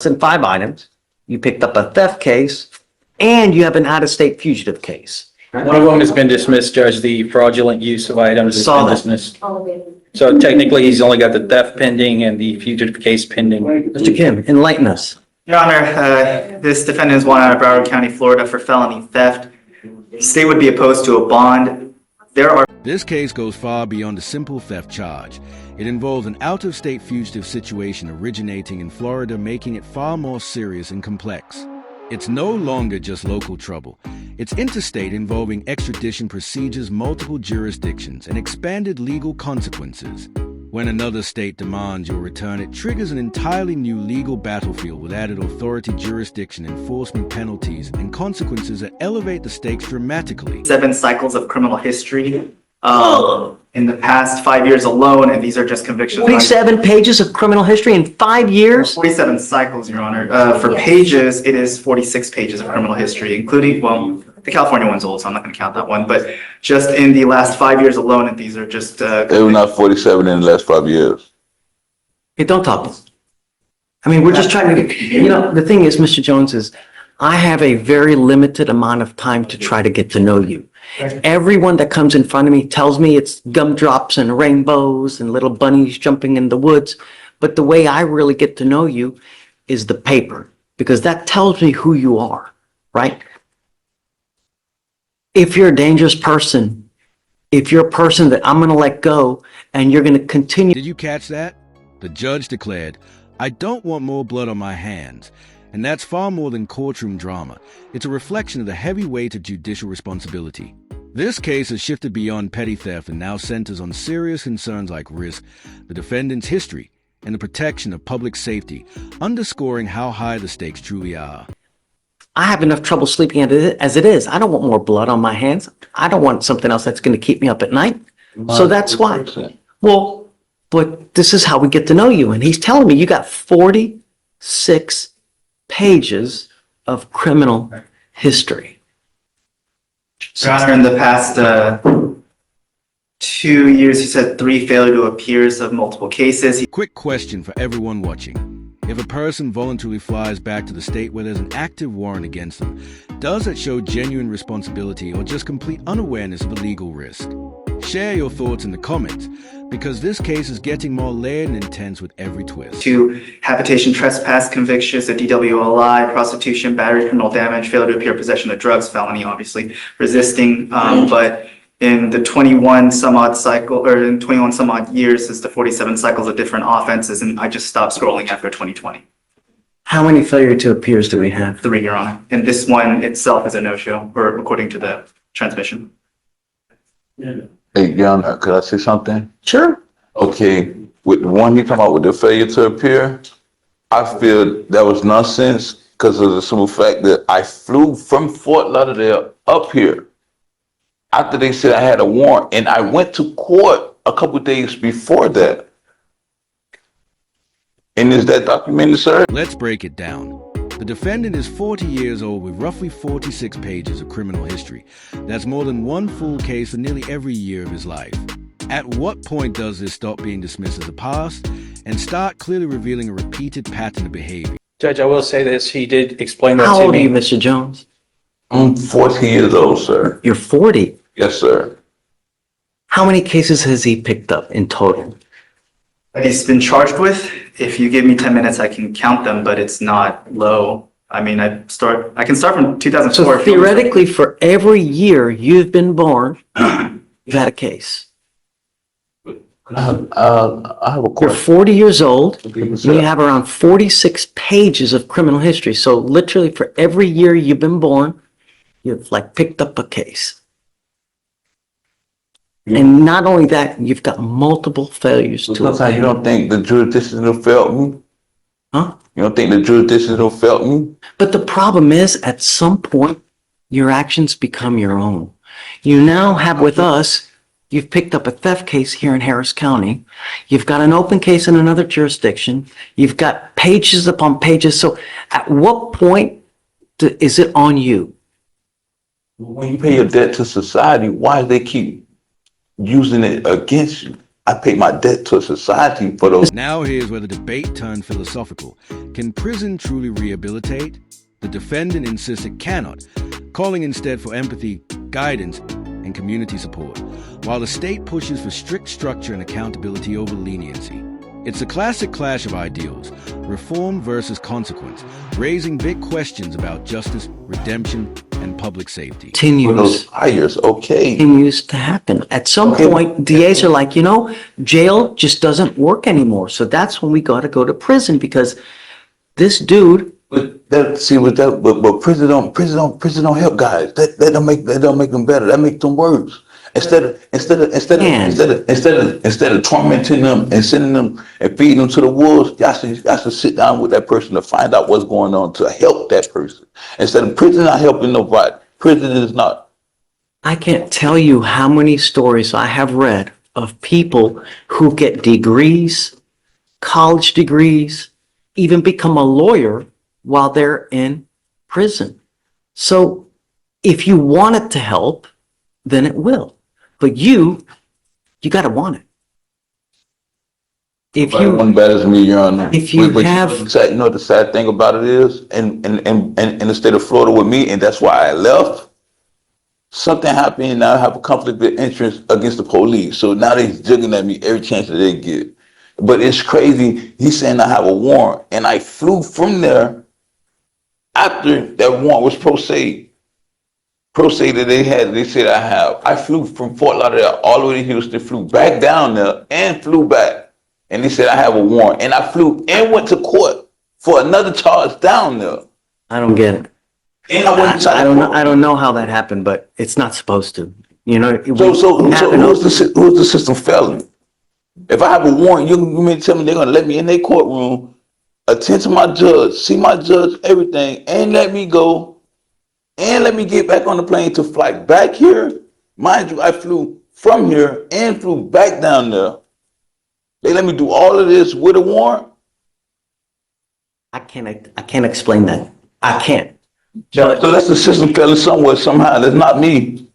in 5 items. You picked up a theft case and you have an out-of-state fugitive case. One of them has been dismissed, Judge. The fraudulent use of items has Saw been that. dismissed. So technically, he's only got the theft pending and the fugitive case pending. Mr. Kim, enlighten us. Your Honor, this defendant is wanted out of Broward County, Florida for felony theft. The state would be opposed to a bond. This case goes far beyond a simple theft charge. It involves an out-of-state fugitive situation originating in Florida, making it far more serious and complex. It's no longer just local trouble. It's interstate, involving extradition procedures, multiple jurisdictions, and expanded legal consequences. When another state demands your return, it triggers an entirely new legal battlefield with added authority, jurisdiction, enforcement penalties, and consequences that elevate the stakes dramatically. 7 cycles of criminal history in the past 5 years alone, and these are just convictions. 47 pages of criminal history in 5 years? 47 cycles, Your Honor. For pages, it is 46 pages of criminal history, including, well, the California one's old, so I'm not going to count that one, but just in the last 5 years alone, and these are just... They were not 47 in the last 5 years. Hey, don't talk. I mean, we're just trying to get, you know, the thing is, Mr. Jones, is I have a very limited amount of time to try to get to know you. Everyone that comes in front of me tells me it's gumdrops and rainbows and little bunnies jumping in the woods. But the way I really get to know you is the paper, because that tells me who you are, right? If you're a dangerous person, if you're a person that I'm going to let go and you're going to continue. Did you catch that? The judge declared, "I don't want more blood on my hands." And that's far more than courtroom drama. It's a reflection of the heavy weight of judicial responsibility. This case has shifted beyond petty theft and now centers on serious concerns like risk, the defendant's history, and the protection of public safety, underscoring how high the stakes truly are. I have enough trouble sleeping as it is. I don't want more blood on my hands. I don't want something else that's going to keep me up at night. So that's why. Well, but this is how we get to know you. And he's telling me you got 46 pages of criminal history. Your Honor, in the past 2 years, you said 3 failure to appears of multiple cases. Quick question for everyone watching. If a person voluntarily flies back to the state where there's an active warrant against them, does it show genuine responsibility or just complete unawareness of the legal risk? Share your thoughts in the comments, because this case is getting more layered and intense with every twist. 2 habitation trespass convictions, a DWLI, prostitution, battery, criminal damage, failure to appear, possession of drugs, felony, obviously, resisting. But in the 21 some odd years, since the 47 cycles of different offenses, and I just stopped scrolling after 2020. How many failure to appears do we have? 3, Your Honor. And this one itself is a no-show, or according to the transmission. Hey, Jan, could I say something? Sure. Okay, with the one you come out with the failure to appear, I feel that was nonsense because of the simple fact that I flew from Fort Lauderdale up here after they said I had a warrant, and I went to court a couple days before that. And is that documented, sir? Let's break it down. The defendant is 40 years old with roughly 46 pages of criminal history. That's more than one full case for nearly every year of his life. At what point does this stop being dismissed as a past and start clearly revealing a repeated pattern of behavior? Judge, I will say this. He did explain that to me. How old are you, Mr. Jones? I'm 40 years old, sir. You're 40. Yes, sir. How many cases has he picked up in total? That he's been charged with. If you give me 10 minutes, I can count them, but it's not low. I mean, I can start from 2004. So theoretically, for every year you've been born, you've had a case. I have a You're question. 40 years old, Okay, and you have around 46 pages of criminal history. So literally for every year you've been born, you've like picked up a case. And not only that, you've got multiple failures to Sometimes you don't think the jurisdiction will fail me? Huh? You don't think the jurisdiction will fail me? But the problem is, at some point, your actions become your own. You now have with us, you've picked up a theft case here in Harris County. You've got an open case in another jurisdiction. You've got pages upon pages. So at what point is it on you? When you pay your debt to society, why do they keep using it against you? I paid my debt to society for those. Now here's where the debate turned philosophical. Can prison truly rehabilitate? The defendant insists it cannot, calling instead for empathy, guidance, and community support, while the state pushes for strict structure and accountability over leniency. It's a classic clash of ideals, reform versus consequence, raising big questions about justice, redemption, and public safety. For those fires, okay. Continues to happen. At some point, DAs are like, jail just doesn't work anymore. So that's when we got to go to prison, because this dude. But prison don't help guys. That don't make them better. That makes them worse. Instead of tormenting them and sending them and feeding them to the wolves, y'all should sit down with that person to find out what's going on to help that person. Instead of prison not helping nobody, prison is not. I can't tell you how many stories I have read of people who get degrees, college degrees, even become a lawyer while they're in prison. So if you want it to help, then it will. But you got to want it. If you One better than me, Your Honor. If you have, you know the sad thing about it is, and in the state of Florida with me, and that's why I left. Something happened, and I have a conflict of interest against the police. So now they're jigging at me every chance that they get. But it's crazy. He's saying I have a warrant, and I flew from there after that warrant was pro se that they said I have. I flew from Fort Lauderdale all the way to Houston, flew back down there and flew back. And they said I have a warrant. And I flew and went to court for another charge down there. I don't get it. And I went inside. I don't know how that happened, but it's not supposed to. So who's the system failing? If I have a warrant, you mean to tell me they're gonna let me in their courtroom, attend to my judge, see my judge, everything, and let me go, and let me get back on the plane to fly back here? Mind you, I flew from here and flew back down there. They let me do all of this with a warrant? I can't explain that. I can't. So that's the system failing somewhere, somehow. That's not me.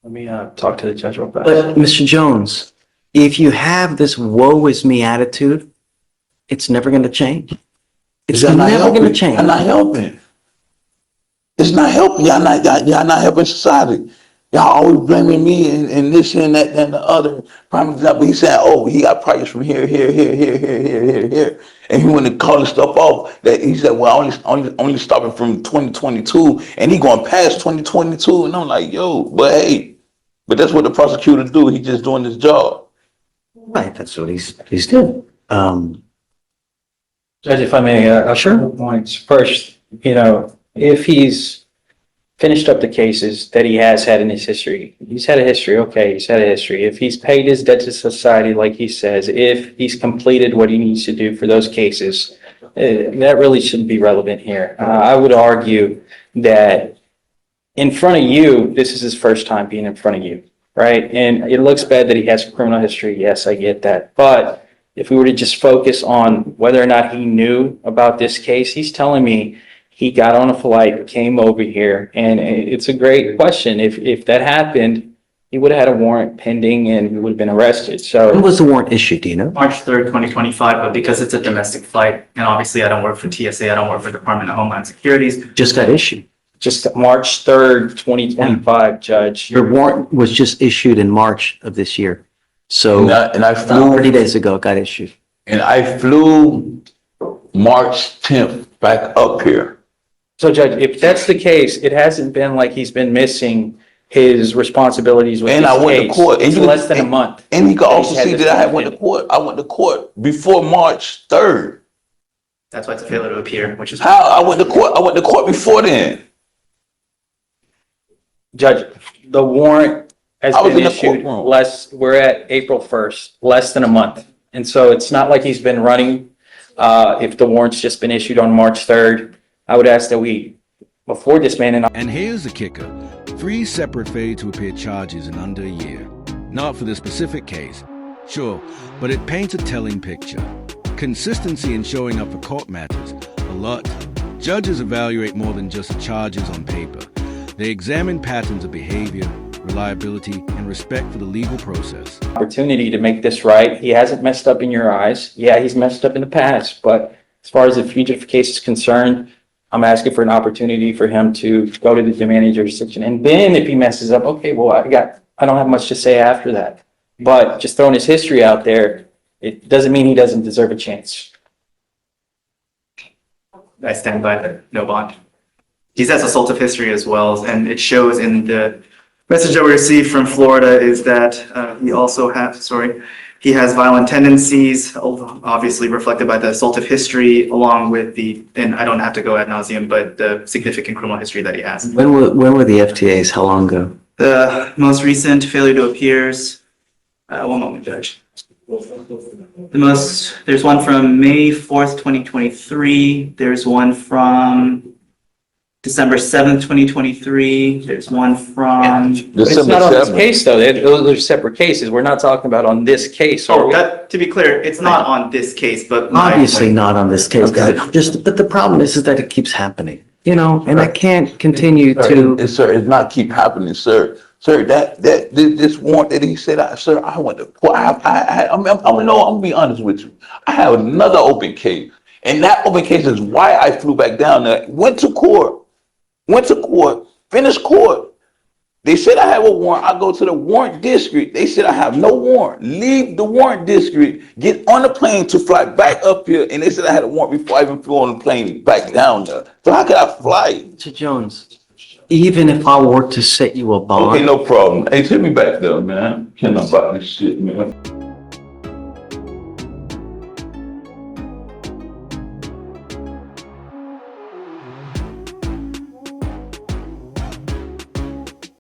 Let me talk to the judge real fast. But Mr. Jones, if you have this woe is me attitude, it's never going to change. It's never going to change. Y'all not helping. It's not helping. Y'all not helping society. Y'all always blaming me and this and that and the other. Prime example, he said, oh, he got prices from here. And he went to call the stuff off. That he said, well, only stopping from 2022, and he going past 2022. And I'm like, yo, but that's what the prosecutor do. He just doing his job. Right, that's what he's doing. Judge, if I may, sure. Points first, if he's finished up the cases that he has had in his history, he's had a history. Okay, he's had a history. If he's paid his debt to society, like he says, if he's completed what he needs to do for those cases, that really shouldn't be relevant here. I would argue that in front of you, this is his first time being in front of you, right? And it looks bad that he has criminal history. Yes, I get that. But if we were to just focus on whether or not he knew about this case, he's telling me he got on a flight, came over here, and it's a great question. If that happened, he would have had a warrant pending and he would have been arrested. So when was the warrant issued, do you know? March 3rd, 2025, but because it's a domestic flight, and obviously I don't work for TSA, I don't work for Department of Homeland Security. Just got issued. just March 3rd, 2025, Judge. Your warrant was just issued in March of this year. So And I flew 30 days ago, it got issued. and I flew March 10th back up here. So Judge, if that's the case, it hasn't been like he's been missing his responsibilities with And this I went to case. court. It's less than a month. And you can also He's had see this that I thing went to pending. court. I went to court before March 3rd. That's why it's a failure to appear, which is How? I went to court. I went to court before then. Judge, the warrant has I was been in the issued courtroom. we're at April 1st, less than a month. And so it's not like he's been running. If the warrant's just been issued on March 3rd, I would ask that we, before this man And here's the kicker. 3 separate failure-to-appear charges in under a year. Not for the specific case, sure, but it paints a telling picture. Consistency in showing up for court matters a lot. Judges evaluate more than just the charges on paper. They examine patterns of behavior, reliability, and respect for the legal process. Opportunity to make this right. He hasn't messed up in your eyes. Yeah, he's messed up in the past, but as far as the fugitive case is concerned, I'm asking for an opportunity for him to go to the demanding jurisdiction. And then if he messes up, okay, well, I don't have much to say after that. But just throwing his history out there, it doesn't mean he doesn't deserve a chance. I stand by the no bond. He has assaultive history as well, and it shows in the message that we received from Florida is that he has violent tendencies, obviously reflected by the assaultive history, along with and I don't have to go ad nauseum, but the significant criminal history that he has. When were the FTAs? How long ago? The most recent failure to appears, one moment, Judge. There's one from May 4th, 2023. There's one from December 7th, 2023. There's one from. But it's not on this case, though. Those are separate cases. We're not talking about on this case. Are we? To be clear, it's not on this case, but. Obviously not on this case, but but the problem is that it keeps happening, and I can't continue to. Sir, it's not keep happening, sir. Sir, this warrant that he said, sir, I went to court. I'm gonna be honest with you. I have another open case, and that open case is why I flew back down there. Went to court, finished court. They said I have a warrant. I go to the warrant district. They said I have no warrant. Leave the warrant district, get on the plane to fly back up here, and they said I had a warrant before I even flew on the plane back down there. So how could I fly? Mr. Jones, even if I were to set you a bond. Okay, no problem. Hey, take me back there, man. I'm kidding about this shit, man.